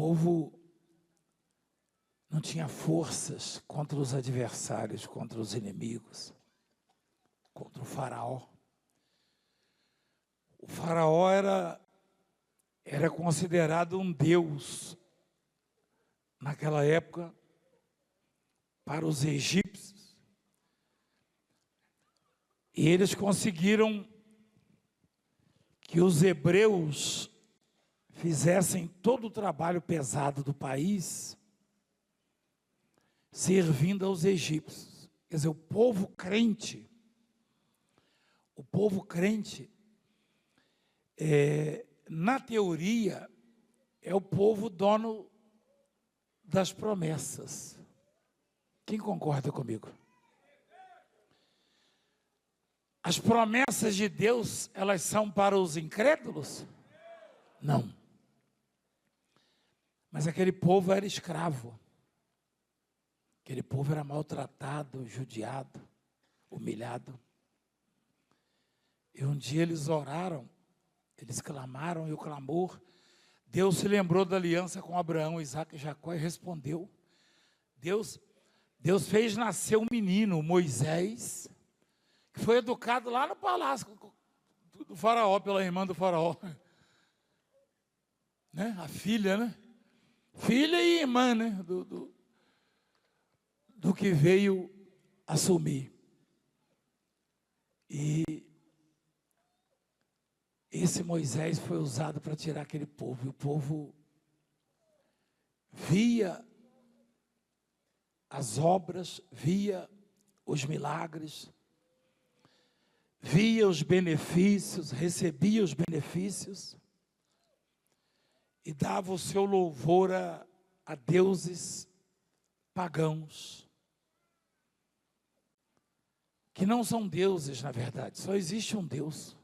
povo não tinha forças contra os adversários, contra os inimigos, contra o faraó. O faraó era considerado um deus naquela época para os egípcios. E eles conseguiram que os hebreus fizessem todo o trabalho pesado do país, servindo aos egípcios. Quer dizer, o povo crente, na teoria, é o povo dono das promessas. Quem concorda comigo? As promessas de Deus, elas são para os incrédulos? Não. Mas aquele povo era escravo. Aquele povo era maltratado, judiado, humilhado. E um dia eles oraram, eles clamaram, e o clamor, Deus se lembrou da aliança com Abraão, Isaque e Jacó e respondeu. Deus fez nascer um menino, Moisés, que foi educado lá no palácio do faraó, pela irmã do faraó. Né? A filha, né? Filha e irmã, né? Do que veio assumir. E esse Moisés foi usado para tirar aquele povo. E o povo via as obras, via os milagres, via os benefícios, recebia os benefícios e dava o seu louvor a deuses pagãos, que não são deuses, na verdade. Só existe um Deus,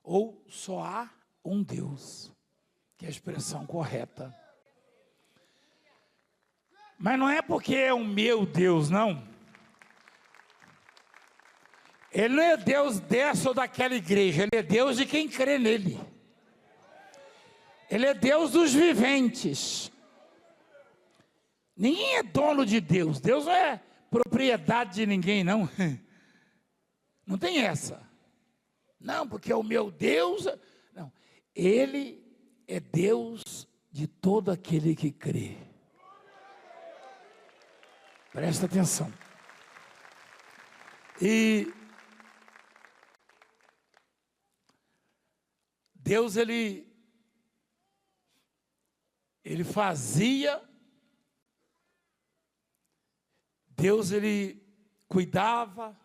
ou só há um Deus, que é a expressão correta. Mas não é porque é o meu Deus, não. Ele não é Deus dessa ou daquela igreja, ele é Deus de quem crê nele. Ele é Deus dos viventes. Ninguém é dono de Deus. Deus não é propriedade de ninguém, não. Não tem essa. Não, porque é o meu Deus. Não. Ele é Deus de todo aquele que crê. Presta atenção. E Deus, ele fazia, Deus, ele cuidava,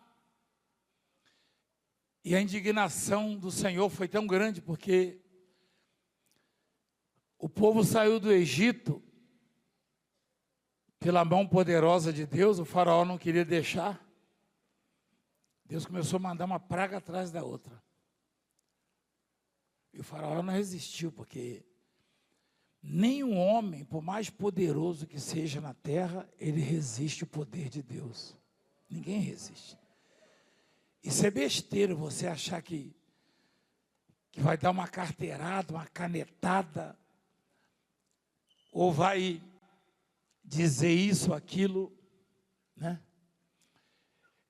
e a indignação do Senhor foi tão grande, porque o povo saiu do Egito pela mão poderosa de Deus, o faraó não queria deixar. Deus começou a mandar uma praga atrás da outra. E o faraó não resistiu, porque nenhum homem, por mais poderoso que seja na terra, ele resiste o poder de Deus. Ninguém resiste. Isso é besteira, você achar que vai dar uma carteirada, uma canetada, ou vai dizer isso, aquilo, né?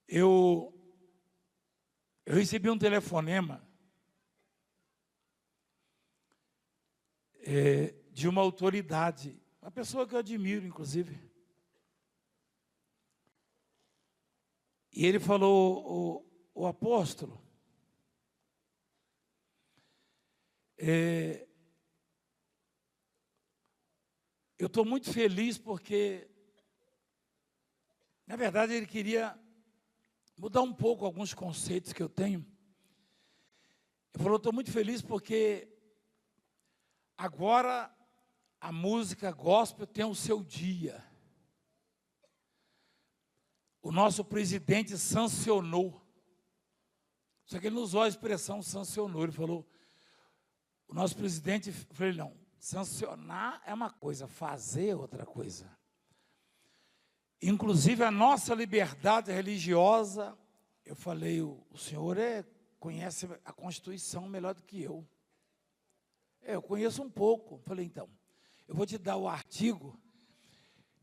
Eu recebi um telefonema de uma autoridade, uma pessoa que eu admiro, inclusive. E ele falou, o apóstolo, eu estou muito feliz porque, na verdade, ele queria mudar um pouco alguns conceitos que eu tenho. Ele falou, estou muito feliz porque agora a música gospel tem o seu dia. O nosso presidente sancionou. Só que ele não usou a expressão sancionou. Ele falou, o nosso presidente, eu falei, não, sancionar é uma coisa, fazer é outra coisa. Inclusive a nossa liberdade religiosa, eu falei, o senhor conhece a Constituição melhor do que eu. Eu conheço um pouco. Falei, então, Eu vou te dar o artigo,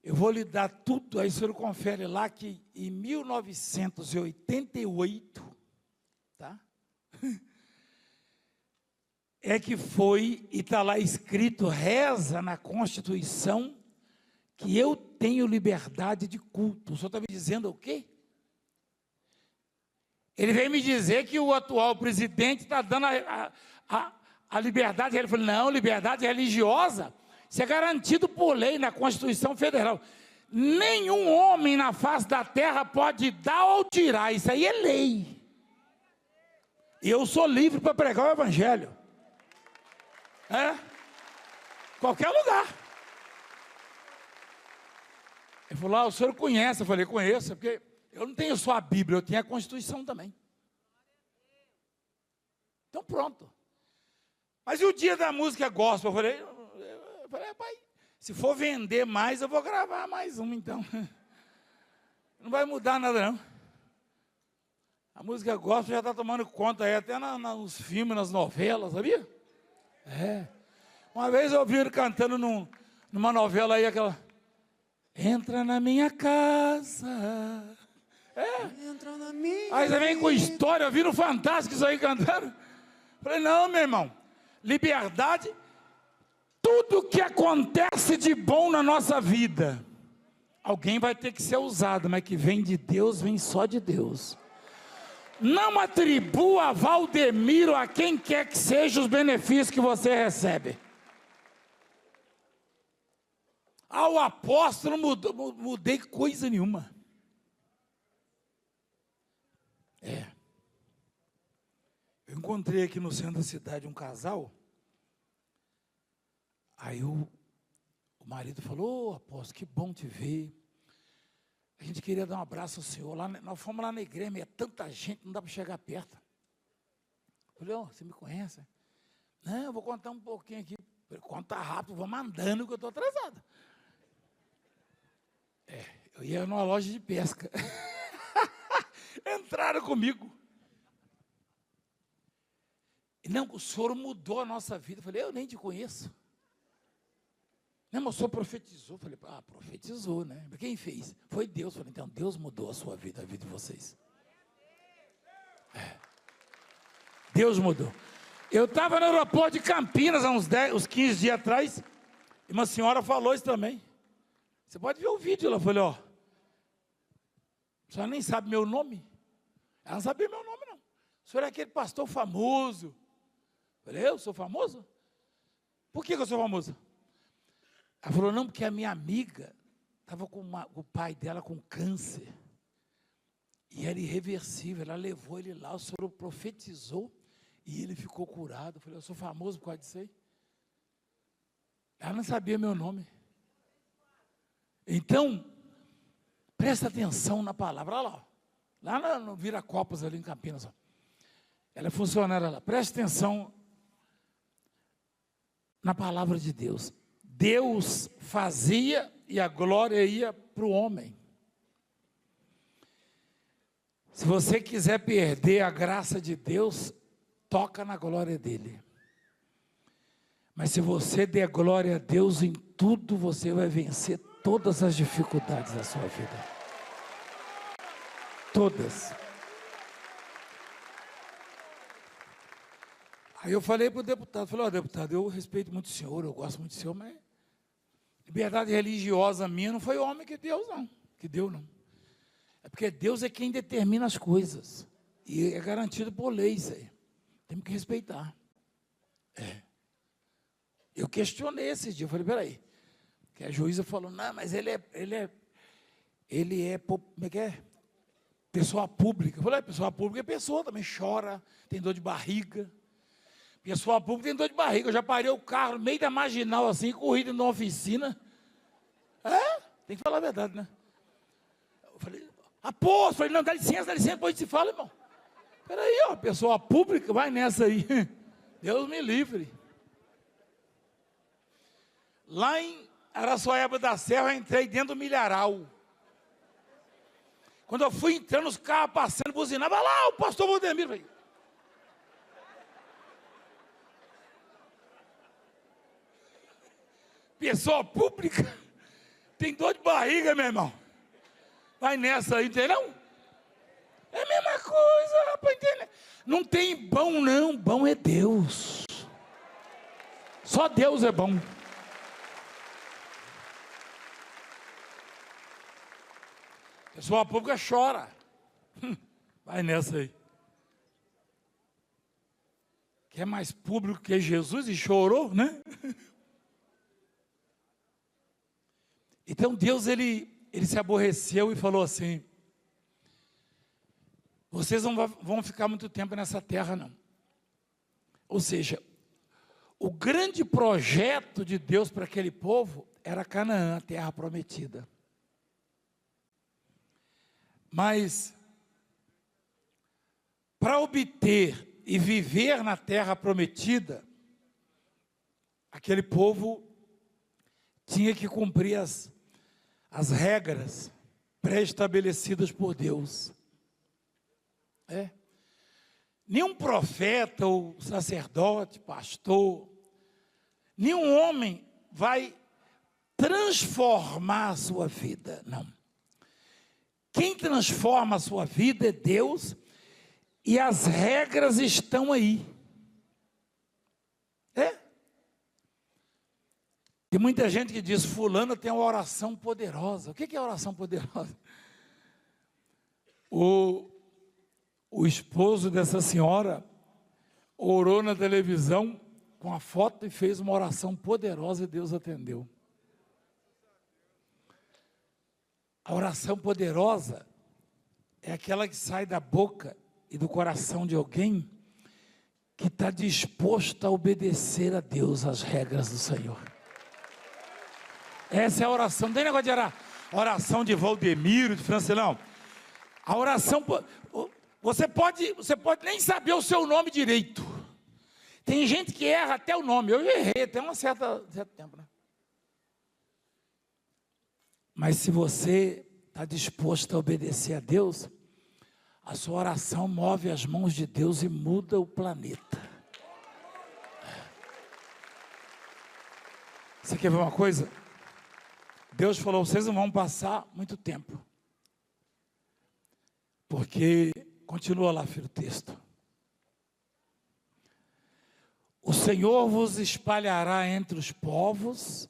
eu vou lhe dar tudo, aí o senhor confere lá que em 1988, tá? É que foi, e está lá escrito, reza na Constituição, que eu tenho liberdade de culto. O senhor está me dizendo o quê? Ele veio me dizer que o atual presidente está dando a liberdade. Ele falou, não, liberdade religiosa, isso é garantido por lei na Constituição Federal. Nenhum homem na face da terra pode dar ou tirar, isso aí é lei. E eu sou livre para pregar o evangelho. Qualquer lugar. Ele falou, o senhor conhece? Eu falei, conheço, porque eu não tenho só a Bíblia, eu tenho a Constituição também. Então pronto. Mas e o dia da música gospel? Eu falei, pai, se for vender mais, eu vou gravar mais uma então. Não vai mudar nada não. A música gospel já está tomando conta aí, até nos filmes, nas novelas, sabia? Uma vez eu ouvi ele cantando numa novela aí, aquela... Entra na minha casa. Entra na minha Aí você vem com história, eu vi no Fantástico isso aí cantando. Falei, não, meu irmão, liberdade, tudo que acontece de bom na nossa vida, alguém vai ter que ser usado, mas que vem de Deus, vem só de Deus. Não atribua a Valdemiro, a quem quer que seja, os benefícios que você recebe. Ao apóstolo mudei coisa nenhuma. Eu encontrei aqui no centro da cidade um casal. Aí o marido falou, apóstolo, que bom te ver. A gente queria dar um abraço ao senhor. Nós fomos lá na igreja, é tanta gente, não dá para chegar perto. Eu falei, você me conhece? Não, eu vou contar um pouquinho aqui. Conta rápido, vamos andando que eu estou atrasado. Eu ia numa loja de pesca. Entraram comigo. Não, o senhor mudou a nossa vida. Eu falei, eu nem te conheço. Não, mas o senhor profetizou. Eu falei, profetizou, né? Quem fez? Foi Deus. Eu falei, então Deus mudou a sua vida, a vida de vocês. Deus mudou. Eu estava no aeroporto de Campinas há uns 15 dias atrás, e uma senhora falou isso também. Você pode ver o vídeo. Ela falou, a senhora nem sabe meu nome? Ela não sabia meu nome, não. O senhor é aquele pastor famoso. Eu falei, eu sou famoso? Por que eu sou famoso? Ela falou, não, porque a minha amiga estava com o pai dela com câncer. E era irreversível, ela levou ele lá, o senhor profetizou, e ele ficou curado. Eu falei, eu sou famoso por causa disso aí? Ela não sabia meu nome. Então, presta atenção na palavra. Olha lá no Viracopos, ali em Campinas. Ela é funcionária lá. Presta atenção na palavra de Deus. Deus fazia e a glória ia para o homem. Se você quiser perder a graça de Deus, toca na glória dele. Mas se você der glória a Deus em tudo, você vai vencer todas as dificuldades da sua vida. Todas. Aí eu falei para o deputado, deputado, eu respeito muito o senhor, eu gosto muito do senhor, mas liberdade religiosa minha não foi homem que Deus não, que deu não. É porque Deus é quem determina as coisas. E é garantido por lei isso aí. Temos que respeitar. Eu questionei esse dia, eu falei, peraí. Que a juíza falou, não, mas ele é, como é que é? Pessoa pública. Eu falei, pessoa pública é pessoa, também chora, tem dor de barriga. Pessoa pública tem dor de barriga. Eu já parei o carro no meio da marginal assim, corri dentro de uma oficina. Tem que falar a verdade, né? Eu falei, apóstolo, não, dá licença, depois se fala, irmão. Peraí, pessoa pública, vai nessa aí. Deus me livre. Lá em Araçoiaba da Serra, eu entrei dentro do milharal. Quando eu fui entrando, os carros passando, buzinava, lá o pastor Valdemiro. Falei, pessoa pública, tem dor de barriga, meu irmão. Vai nessa aí, entendeu? É a mesma coisa, rapaz, entendeu? Não tem bom não, bom é Deus. Só Deus é bom. A pessoa pública chora. Vai nessa aí. Quer mais público que Jesus e chorou, né? Então Deus, ele se aborreceu e falou assim: vocês não vão ficar muito tempo nessa terra, não. Ou seja, o grande projeto de Deus para aquele povo era Canaã, a terra prometida. Mas, para obter e viver na terra prometida, aquele povo tinha que cumprir as regras pré-estabelecidas por Deus. Nenhum profeta ou sacerdote, pastor, nenhum homem vai transformar a sua vida, não. Quem transforma a sua vida é Deus, e as regras estão aí. Tem muita gente que diz: fulano tem uma oração poderosa. O que é oração poderosa? O esposo dessa senhora orou na televisão com a foto e fez uma oração poderosa e Deus atendeu. A oração poderosa é aquela que sai da boca e do coração de alguém que está disposto a obedecer a Deus, as regras do Senhor. Essa é a oração. Não tem negócio de oração de Valdemiro, de Francelão. A oração, você pode nem saber o seu nome direito. Tem gente que erra até o nome. Eu errei até um certo tempo, né? Mas se você está disposto a obedecer a Deus, a sua oração move as mãos de Deus e muda o planeta. Você quer ver uma coisa? Deus falou: vocês não vão passar muito tempo. Porque, continua lá, filho, o texto. O Senhor vos espalhará entre os povos,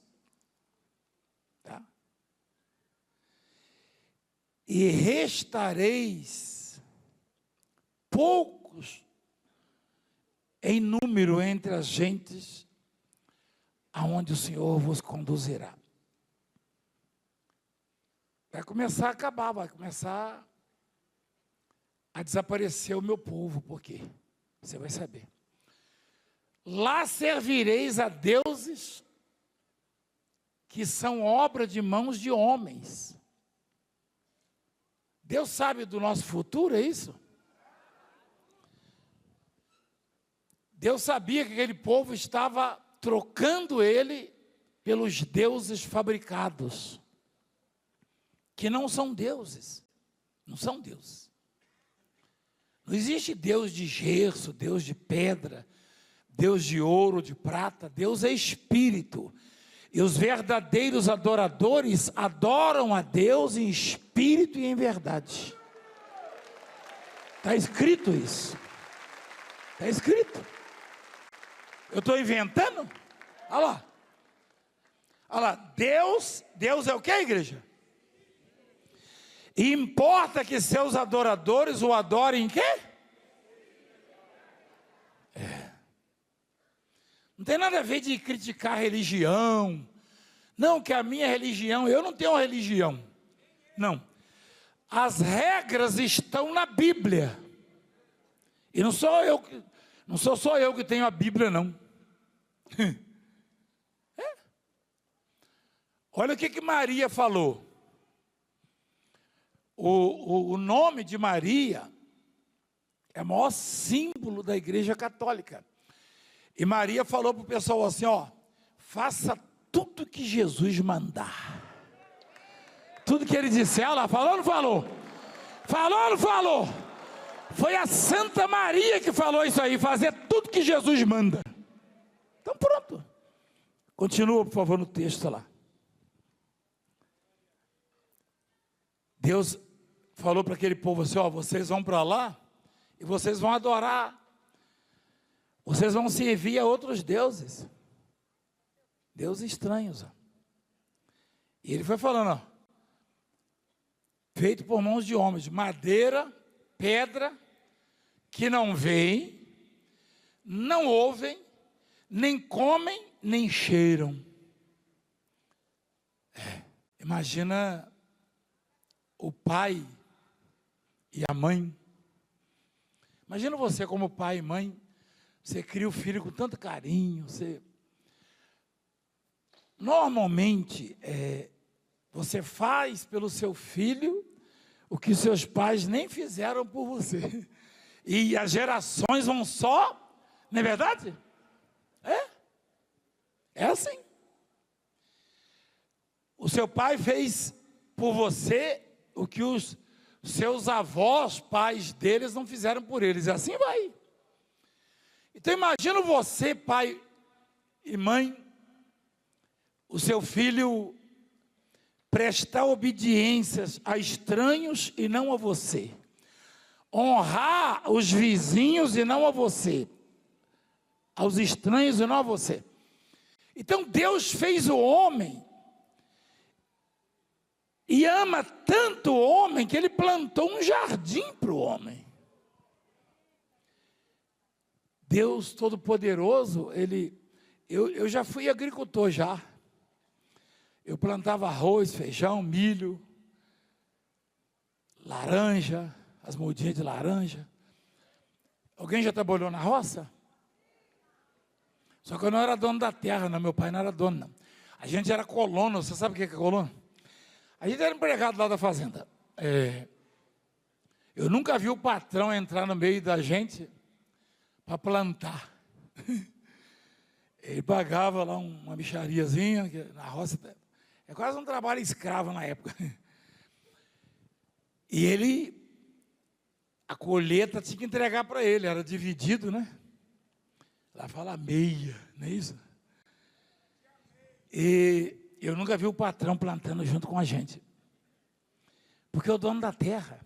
tá? E restareis poucos em número entre as gentes, aonde o Senhor vos conduzirá. Vai começar a acabar, vai começar a desaparecer o meu povo. Por quê? Você vai saber. Lá servireis a deuses que são obra de mãos de homens. Deus sabe do nosso futuro, é isso? Deus sabia que aquele povo estava trocando ele pelos deuses fabricados, que não são deuses, não são deuses. Não existe Deus de gesso, Deus de pedra, Deus de ouro, de prata. Deus é espírito. E os verdadeiros adoradores adoram a Deus em espírito e em verdade. Está escrito isso. Está escrito. Eu estou inventando? Olha lá. Olha lá. Deus é o que, igreja? E importa que seus adoradores o adorem em quê? Não tem nada a ver de criticar a religião. Não, que a minha religião, eu não tenho uma religião. Não. As regras estão na Bíblia. E não sou só eu que tenho a Bíblia, não. Olha o que Maria falou. O nome de Maria é o maior símbolo da Igreja Católica. E Maria falou para o pessoal assim: ó, faça tudo que Jesus mandar. Tudo que ele disser. Ela falou ou não falou? Falou ou não falou? Foi a Santa Maria que falou isso aí, fazer tudo que Jesus manda. Então pronto. Continua, por favor, no texto lá. Deus falou para aquele povo assim, ó, vocês vão para lá e vocês vão adorar. Vocês vão servir a outros deuses. Deuses estranhos. Ó. E ele foi falando, ó, feito por mãos de homens, de madeira, pedra, que não veem, não ouvem, nem comem, nem cheiram. Imagina o pai e a mãe. Imagina você como pai e mãe, você cria o filho com tanto carinho, normalmente, você faz pelo seu filho o que seus pais nem fizeram por você. E as gerações vão só, não é verdade? É assim. O seu pai fez por você o que os seus avós, pais deles, não fizeram por eles. E assim vai. Então imagina você, pai e mãe, o seu filho prestar obediências a estranhos e não a você. Honrar os vizinhos e não a você. Aos estranhos e não a você. Então Deus fez o homem e ama tanto o homem que ele plantou um jardim para o homem. Deus Todo-Poderoso, eu já fui agricultor já. Eu plantava arroz, feijão, milho, laranja, as mudinhas de laranja. Alguém já trabalhou na roça? Só que eu não era dono da terra, não. Meu pai não era dono, não. A gente era colono. Você sabe o que é colono? A gente era empregado lá da fazenda. Eu nunca vi o patrão entrar no meio da gente para plantar. Ele pagava lá uma mixariazinha, que na roça é quase um trabalho escravo na época. E a colheita tinha que entregar para ele, era dividido, né? Lá fala meia, não é isso? E eu nunca vi o patrão plantando junto com a gente. Porque é o dono da terra.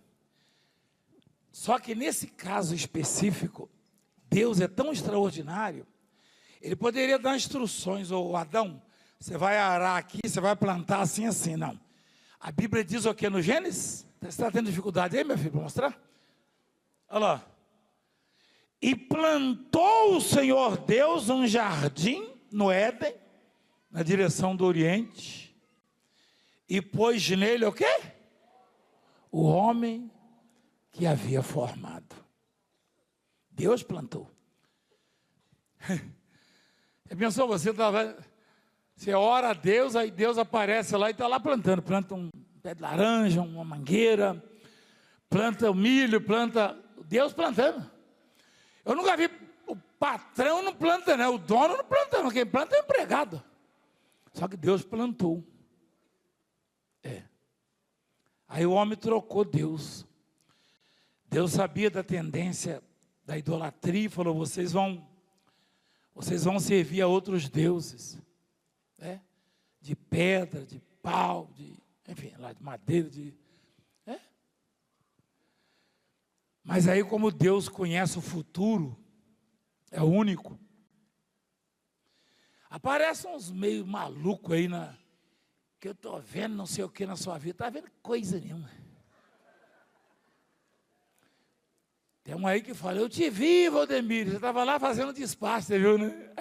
Só que nesse caso específico, Deus é tão extraordinário, ele poderia dar instruções, ou Adão, você vai arar aqui, você vai plantar assim, assim, não. A Bíblia diz o que no Gênesis? Você está tendo dificuldade aí, meu filho, para mostrar? Olha lá. E plantou o Senhor Deus um jardim no Éden, na direção do Oriente, e pôs nele o quê? O homem que havia formado. Deus plantou. Você pensou, você ora a Deus, aí Deus aparece lá e está lá plantando. Planta um pé de laranja, uma mangueira, planta o milho, planta... Deus plantando. Eu nunca vi, o patrão não planta, né? O dono não planta, não. Quem planta é o empregado. Só que Deus plantou. Aí o homem trocou Deus. Deus sabia da tendência da idolatria e falou, vocês vão servir a outros deuses. De pedra, de pau, enfim, lá de madeira, Mas aí, como Deus conhece o futuro, é o único, aparecem uns meio malucos aí, que eu estou vendo não sei o que na sua vida, está vendo coisa nenhuma. Tem um aí que fala, eu te vi, Valdemir, você estava lá fazendo despacho, você viu, né?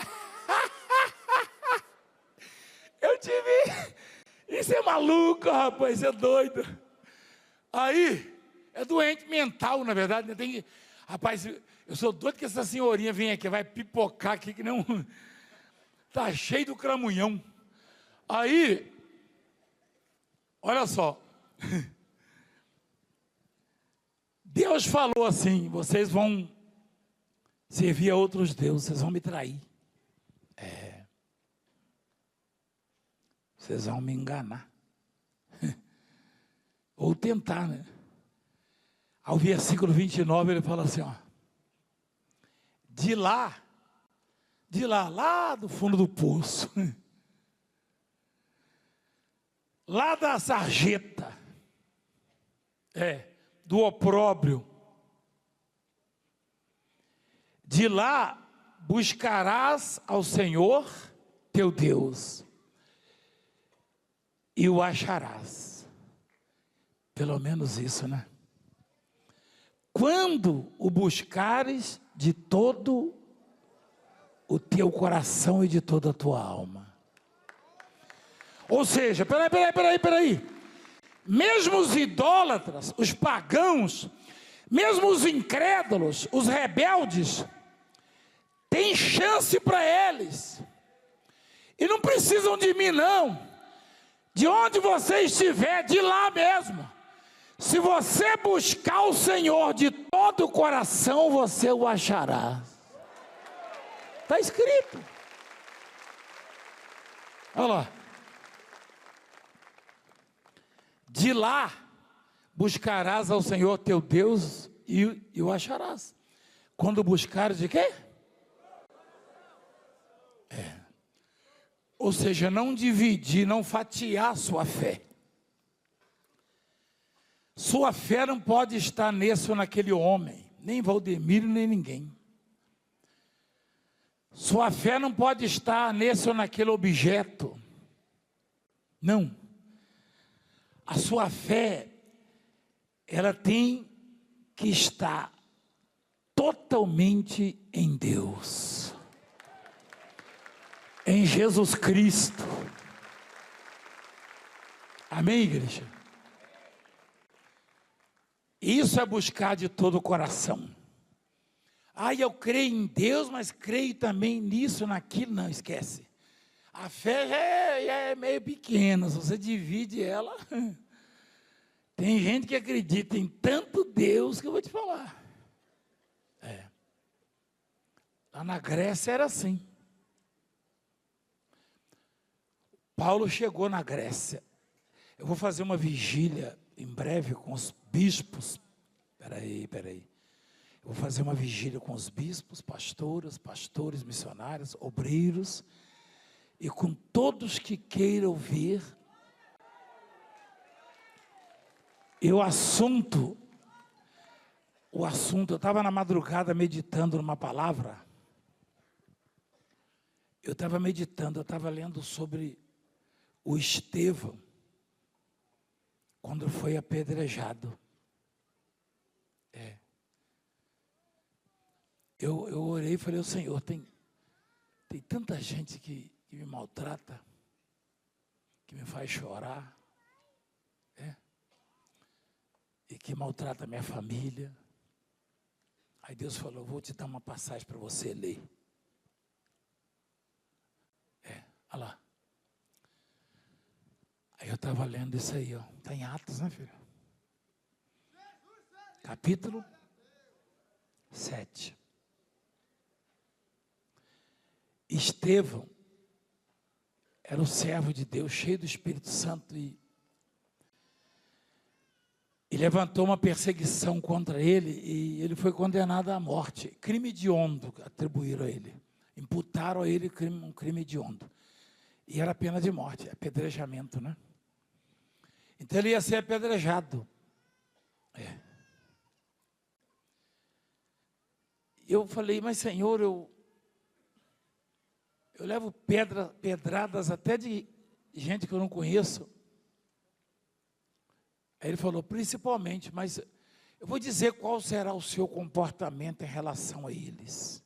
Eu te vi, isso é maluco, rapaz, isso é doido. Aí... é doente mental, na verdade. Rapaz, eu sou doido que essa senhorinha vem aqui, vai pipocar aqui, que não... Está cheio do cramunhão. Aí, olha só. Deus falou assim, vocês vão servir a outros deuses, vocês vão me trair. Vocês vão me enganar. Ou tentar, né? Ao versículo 29, ele fala assim, ó. De lá, lá do fundo do poço, lá da sarjeta, do opróbrio. De lá buscarás ao Senhor teu Deus e o acharás. Pelo menos isso, né? Quando o buscares de todo o teu coração e de toda a tua alma. Ou seja, peraí. Mesmo os idólatras, os pagãos, mesmo os incrédulos, os rebeldes, tem chance para eles. E não precisam de mim, não. De onde você estiver, de lá mesmo. Se você buscar o Senhor de todo o coração, você o achará. Está escrito. Olha lá. De lá buscarás ao Senhor teu Deus e o acharás. Quando buscares de quê? Ou seja, não dividir, não fatiar sua fé. Sua fé não pode estar nesse ou naquele homem, nem Valdemiro, nem ninguém. Sua fé não pode estar nesse ou naquele objeto. Não. A sua fé, ela tem que estar totalmente em Deus. Em Jesus Cristo. Amém, igreja? Isso é buscar de todo o coração. Eu creio em Deus, mas creio também nisso, naquilo. Não, esquece. A fé já é meio pequena, se você divide ela. Tem gente que acredita em tanto Deus que eu vou te falar. Lá na Grécia era assim. Paulo chegou na Grécia. Eu vou fazer uma vigília em breve com os bispos. Peraí. Eu vou fazer uma vigília com os bispos, pastores, missionários, obreiros. E com todos que queiram ouvir. E o assunto, eu estava na madrugada meditando numa palavra. Eu estava lendo sobre o Estevão, quando foi apedrejado. Eu orei e falei, Senhor, tem tanta gente que me maltrata, que me faz chorar, e que maltrata a minha família. Aí Deus falou, vou te dar uma passagem para você ler. Olha lá. Aí eu estava lendo isso aí, está em Atos, né, filho? Capítulo 7. Estevão era o servo de Deus, cheio do Espírito Santo, e levantou uma perseguição contra ele, e ele foi condenado à morte. Crime hediondo atribuíram a ele. Imputaram a ele um crime hediondo. E era pena de morte, apedrejamento, né? Então ele ia ser apedrejado. Eu falei, mas Senhor, eu levo pedradas até de gente que eu não conheço. Aí ele falou, principalmente, mas eu vou dizer qual será o seu comportamento em relação a eles.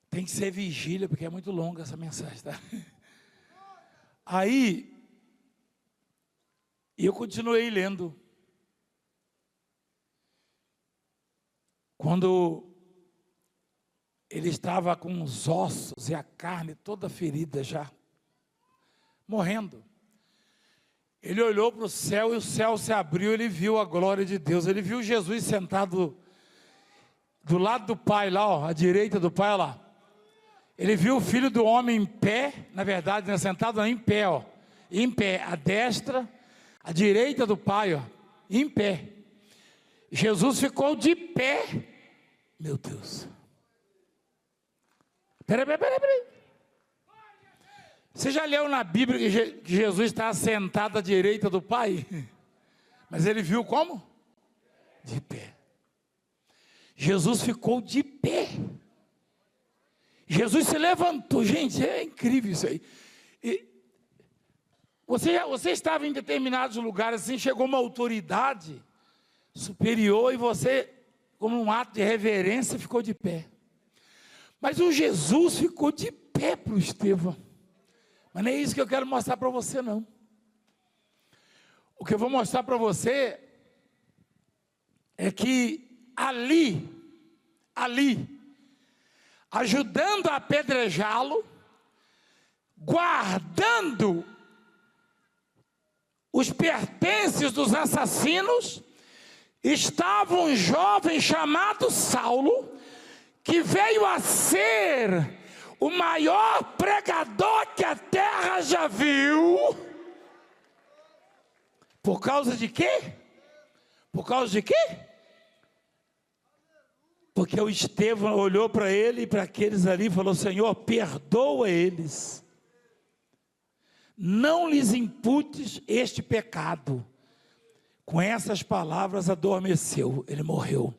Tem que ser vigília, porque é muito longa essa mensagem, tá? Aí, eu continuei lendo. Quando ele estava com os ossos e a carne toda ferida já, morrendo, ele olhou para o céu e o céu se abriu, ele viu a glória de Deus, ele viu Jesus sentado do lado do Pai lá, à direita do Pai, lá. Ele viu o Filho do Homem em pé, na verdade, né, sentado em pé, em pé, à destra, à direita do Pai, em pé. Jesus ficou de pé. Meu Deus. Peraí. Você já leu na Bíblia que Jesus está sentado à direita do Pai? Mas ele viu como? De pé. Jesus ficou de pé. Jesus se levantou. Gente, é incrível isso aí. E você estava em determinados lugares, assim, chegou uma autoridade superior e você, como um ato de reverência, ficou de pé. Mas o Jesus ficou de pé para o Estevão. Mas não é isso que eu quero mostrar para você, não. O que eu vou mostrar para você é que ali, ajudando a apedrejá-lo, guardando os pertences dos assassinos, estava um jovem chamado Saulo, que veio a ser o maior pregador que a terra já viu. Por causa de quê? Por causa de quê? Porque o Estevão olhou para ele e para aqueles ali e falou: Senhor, perdoa eles. Não lhes imputes este pecado. Com essas palavras adormeceu, ele morreu.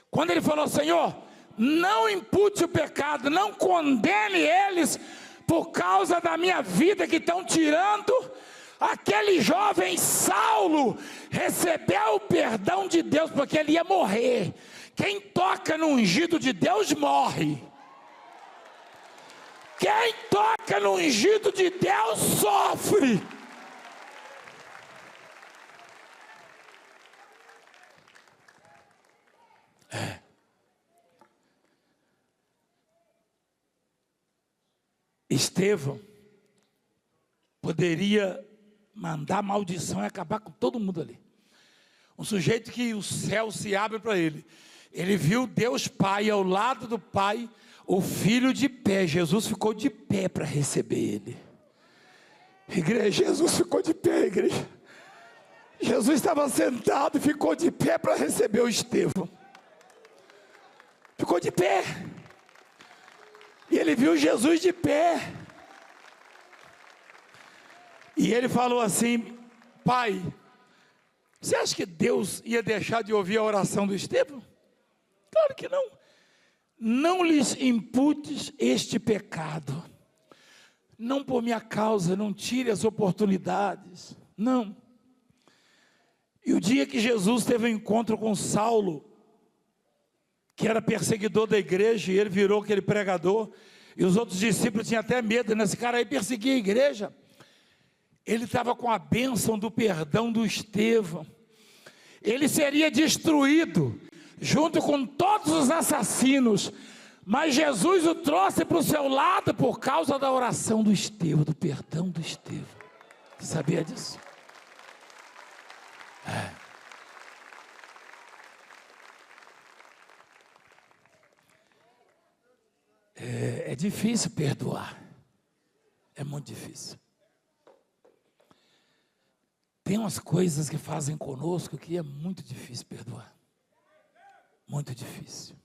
Quando ele falou: Senhor, não impute o pecado, não condene eles por causa da minha vida que estão tirando, aquele jovem Saulo recebeu o perdão de Deus, porque ele ia morrer. Quem toca no ungido de Deus morre. Quem toca no ungido de Deus sofre. Estevão poderia mandar maldição e acabar com todo mundo ali. Um sujeito que o céu se abre para ele. Ele viu Deus Pai ao lado do Pai, o Filho de pé. Jesus ficou de pé para receber ele. Igreja, Jesus ficou de pé, igreja. Jesus estava sentado e ficou de pé para receber o Estevão. Ficou de pé. E ele viu Jesus de pé. E ele falou assim: Pai, você acha que Deus ia deixar de ouvir a oração do Estevão? Claro que não. Não lhes imputes este pecado. Não por minha causa, não tire as oportunidades. Não. E o dia que Jesus teve um encontro com Saulo, que era perseguidor da igreja, e ele virou aquele pregador, e os outros discípulos tinham até medo, nesse cara aí perseguia a igreja. Ele estava com a bênção do perdão do Estevão. Ele seria destruído, junto com todos os assassinos, mas Jesus o trouxe para o seu lado, por causa da oração do Estevão, do perdão do Estevão. Você sabia disso? É difícil perdoar. É muito difícil. Tem umas coisas que fazem conosco que é muito difícil perdoar. Muito difícil.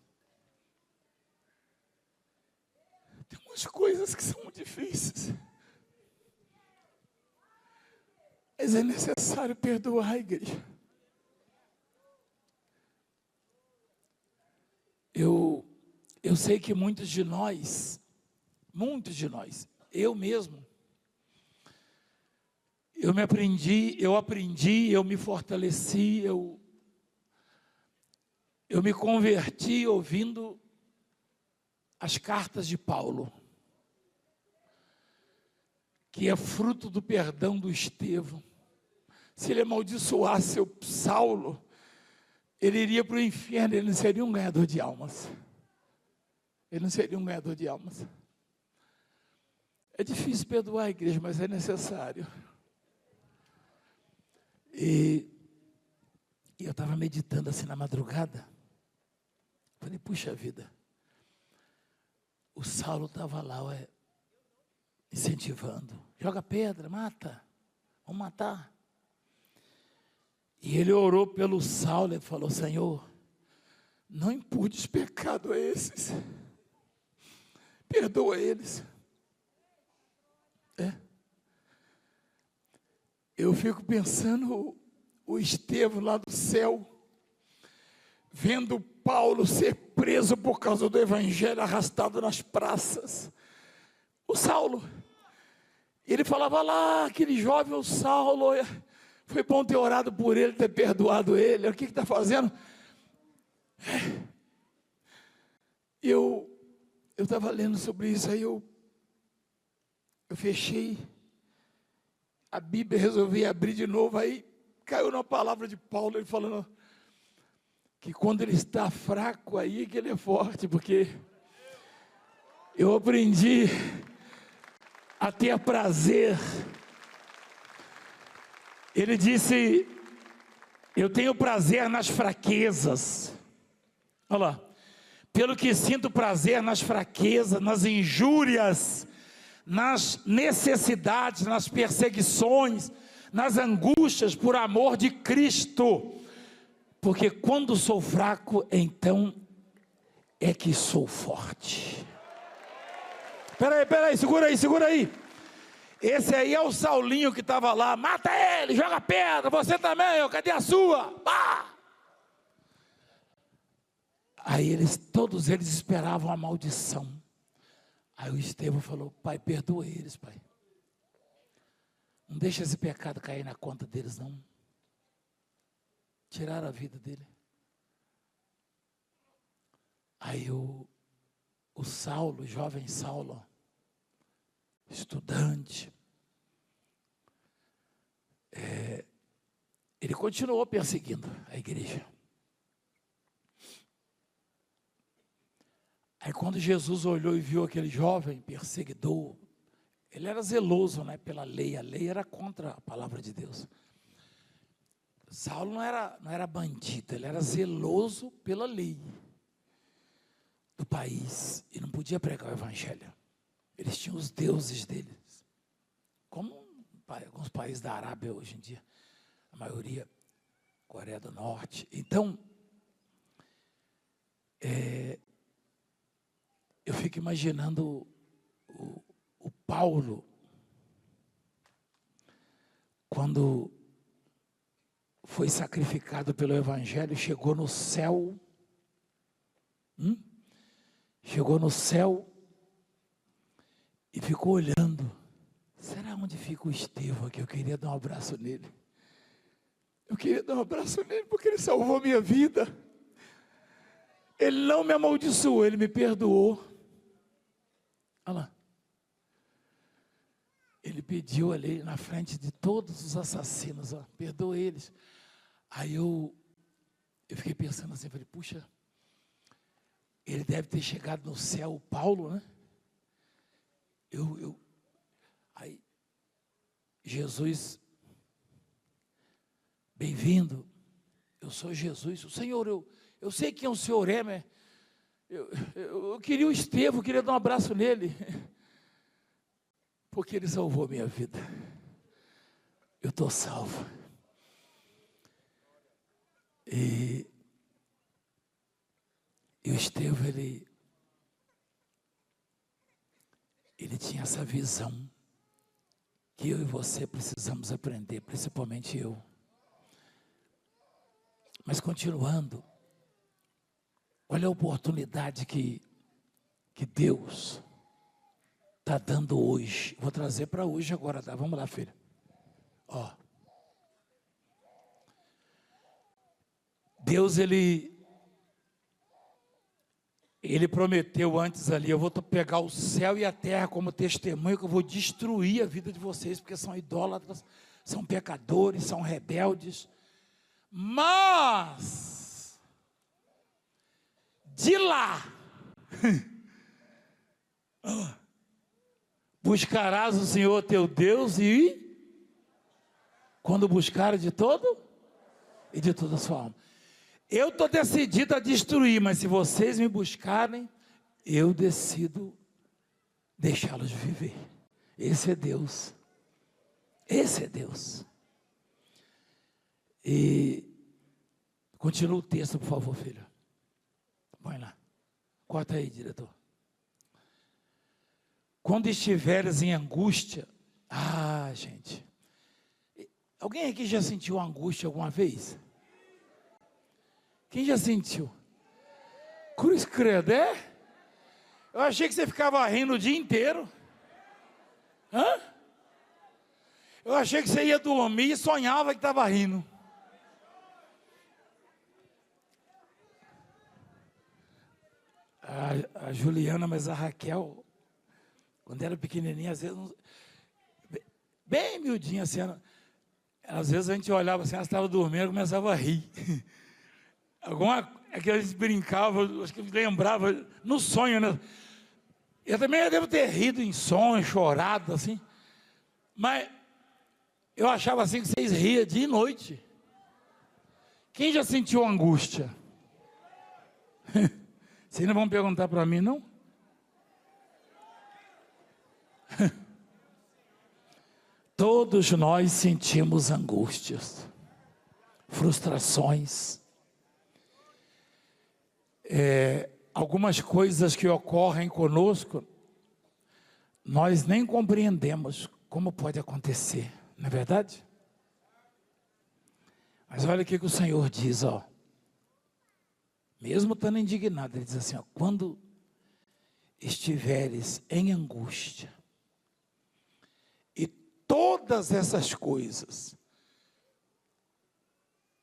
Tem umas coisas que são muito difíceis. Mas é necessário perdoar a igreja. Eu sei que muitos de nós, eu mesmo, eu me fortaleci, eu me converti ouvindo as cartas de Paulo, que é fruto do perdão do Estevão. Se ele amaldiçoasse o Saulo, ele iria para o inferno, ele não seria um ganhador de almas. Ele não seria um ganhador de almas. É difícil perdoar a igreja, mas é necessário. E eu estava meditando assim na madrugada. Falei, puxa vida. O Saulo estava lá, incentivando. Joga pedra, mata. Vamos matar. E ele orou pelo Saulo e falou: Senhor, não imputes pecado a esses. Perdoa eles. Eu fico pensando o Estevão lá do céu, vendo Paulo ser preso por causa do evangelho, arrastado nas praças. O Saulo, ele falava lá, aquele jovem, o Saulo, foi bom ter orado por ele, ter perdoado ele. O que está fazendo? Eu estava lendo sobre isso, aí eu fechei a Bíblia, resolvi abrir de novo, aí caiu na palavra de Paulo, ele falando que quando ele está fraco, aí que ele é forte, porque eu aprendi a ter prazer. Ele disse, eu tenho prazer nas fraquezas. Olha lá, pelo que sinto prazer nas fraquezas, nas injúrias, nas necessidades, nas perseguições, nas angústias por amor de Cristo. Porque quando sou fraco, então é que sou forte. Peraí, segura aí. Esse aí é o Saulinho que estava lá. Mata ele, joga pedra, você também, cadê a sua? Pá! Aí todos eles esperavam a maldição. Aí o Estevão falou, pai, perdoa eles, pai. Não deixa esse pecado cair na conta deles, não. Tiraram a vida dele. Aí o Saulo, o jovem Saulo, estudante, ele continuou perseguindo a igreja. Aí quando Jesus olhou e viu aquele jovem perseguidor, ele era zeloso, né, pela lei, a lei era contra a palavra de Deus. Saulo não era bandido, ele era zeloso pela lei do país e não podia pregar o evangelho. Eles tinham os deuses deles, como alguns países da Arábia hoje em dia, a maioria, Coreia do Norte. Então, eu fico imaginando o Paulo, quando foi sacrificado pelo evangelho, chegou no céu, e ficou olhando. Será onde fica o Estevão aqui? Eu queria dar um abraço nele. Porque ele salvou minha vida. Ele não me amaldiçoou, ele me perdoou. Olha lá. Ele pediu ali na frente de todos os assassinos, ó, perdoa eles. Aí eu fiquei pensando assim, falei, puxa, ele deve ter chegado no céu, o Paulo, né? Aí, Jesus, bem-vindo, eu sou Jesus, o Senhor, eu sei quem o Senhor é, mas eu queria o Estevão, eu queria dar um abraço nele, porque ele salvou a minha vida, eu estou salvo. E o Estevão, ele tinha essa visão que eu e você precisamos aprender, principalmente eu. Mas continuando, olha a oportunidade que Deus está dando hoje. Vou trazer para hoje agora, tá? Vamos lá, filha. Ó. Deus, ele prometeu antes ali, eu vou pegar o céu e a terra como testemunho, que eu vou destruir a vida de vocês, porque são idólatras, são pecadores, são rebeldes. Mas, de lá, buscarás o Senhor teu Deus e, quando buscar de todo e de toda a sua alma. Eu estou decidido a destruir, mas se vocês me buscarem, eu decido deixá-los viver. Esse é Deus. Esse é Deus. E continua o texto, por favor, filho. Põe lá. Corta aí, diretor. Quando estiveres em angústia, gente, Alguém aqui já sentiu angústia alguma vez? Quem já sentiu? Cruz credo, é? Eu achei que você ficava rindo o dia inteiro. Hã? Eu achei que você ia dormir e sonhava que estava rindo. A Juliana, mas a Raquel, quando era pequenininha, às vezes, bem miudinha assim, às vezes a gente olhava assim, ela estava dormindo e começava a rir. É que a gente brincava, acho que lembrava, no sonho, né? Eu também devo ter rido em sonho, chorado, assim. Mas eu achava assim que vocês riam dia e noite. Quem já sentiu angústia? Vocês não vão perguntar para mim, não? Todos nós sentimos angústias, frustrações, algumas coisas que ocorrem conosco, nós nem compreendemos como pode acontecer, não é verdade? Mas olha o que o Senhor diz, ó. Mesmo estando indignado, ele diz assim, ó, quando estiveres em angústia, e todas essas coisas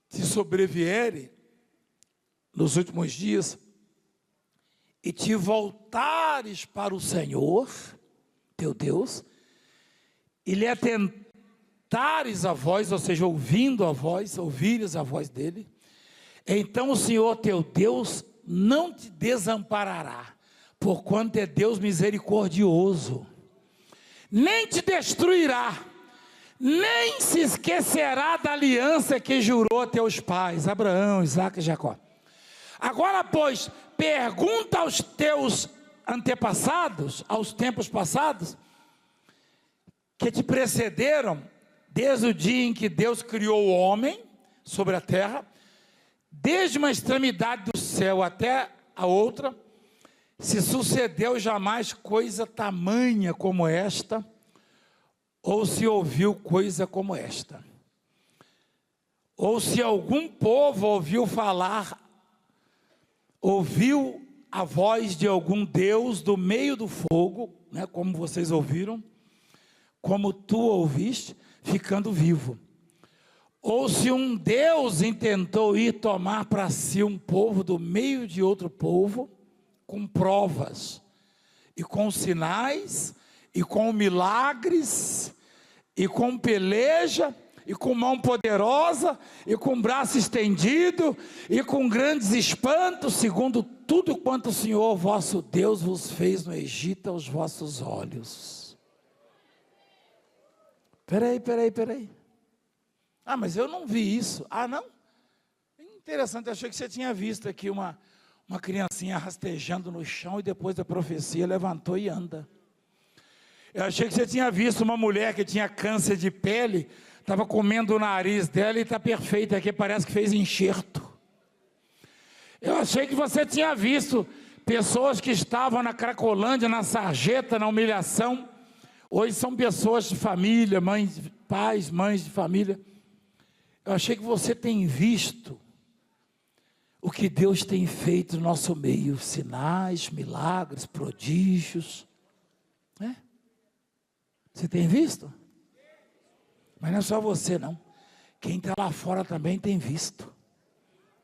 te sobrevierem nos últimos dias, e te voltares para o Senhor, teu Deus, e lhe atentares a voz, ou seja, ouvindo a voz, ouvires a voz dele, então o Senhor teu Deus não te desamparará, porquanto é Deus misericordioso, nem te destruirá, nem se esquecerá da aliança que jurou a teus pais, Abraão, Isaque e Jacó. Agora, pois, pergunta aos teus antepassados, aos tempos passados, que te precederam, desde o dia em que Deus criou o homem sobre a terra, desde uma extremidade do céu até a outra, se sucedeu jamais coisa tamanha como esta, ou se ouviu coisa como esta, ou se algum povo ouviu a voz de algum Deus do meio do fogo, né, como vocês ouviram, como tu ouviste, ficando vivo. Ou se um Deus intentou ir tomar para si um povo do meio de outro povo, com provas, e com sinais, e com milagres, e com peleja, e com mão poderosa, e com braço estendido, e com grandes espantos, segundo tudo quanto o Senhor vosso Deus vos fez no Egito aos vossos olhos. Peraí. Ah, mas eu não vi isso. Ah, não? Interessante, eu achei que você tinha visto aqui uma criancinha rastejando no chão e depois da profecia levantou e anda. Eu achei que você tinha visto uma mulher que tinha câncer de pele, estava comendo o nariz dela e está perfeita aqui, parece que fez enxerto. Eu achei que você tinha visto pessoas que estavam na Cracolândia, na sarjeta, na humilhação, hoje são pessoas de família, mães, pais, mães de família. Eu achei que você tem visto o que Deus tem feito no nosso meio, sinais, milagres, prodígios, né? Você tem visto? Mas não é só você não, quem está lá fora também tem visto.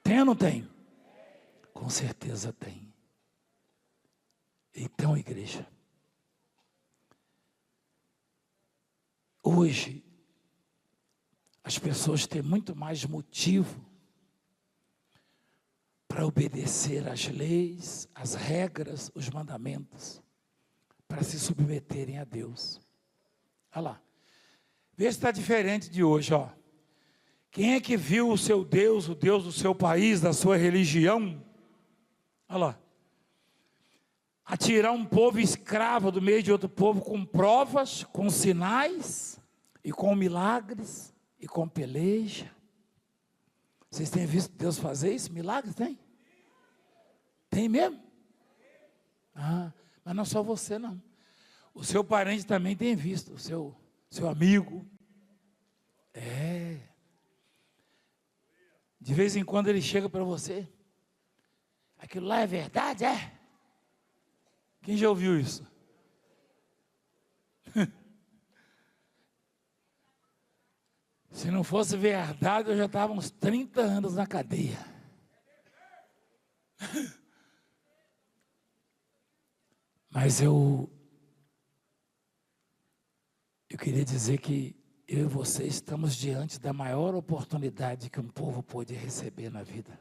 Tem ou não tem? Com certeza tem. Então, igreja, hoje as pessoas têm muito mais motivo para obedecer às leis, às regras, os mandamentos, para se submeterem a Deus. Olha lá, vê se está diferente de hoje, ó. Quem é que viu o seu Deus, o Deus do seu país, da sua religião? Olha lá, a tirar um povo escravo do meio de outro povo com provas, com sinais, e com milagres, e com peleja. Vocês têm visto Deus fazer isso? Milagres tem? Tem mesmo? Ah, mas não só você não. O seu parente também tem visto, o seu amigo. É. De vez em quando ele chega para você. Aquilo lá é verdade, é? Quem já ouviu isso? Se não fosse verdade, eu já estava uns 30 anos na cadeia. Mas eu queria dizer que eu e você estamos diante da maior oportunidade que um povo pode receber na vida.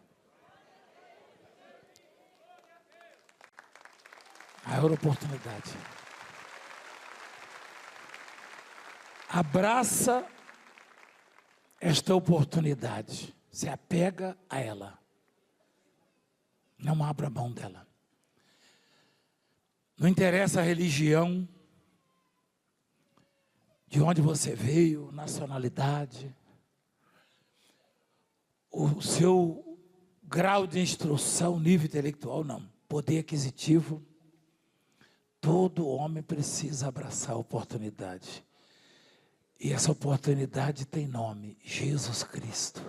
Maior oportunidade. Abraça esta oportunidade. Se apega a ela. Não abra mão dela. Não interessa a religião, de onde você veio, nacionalidade, o seu grau de instrução, nível intelectual, não. Poder aquisitivo. Todo homem precisa abraçar a oportunidade. E essa oportunidade tem nome: Jesus Cristo.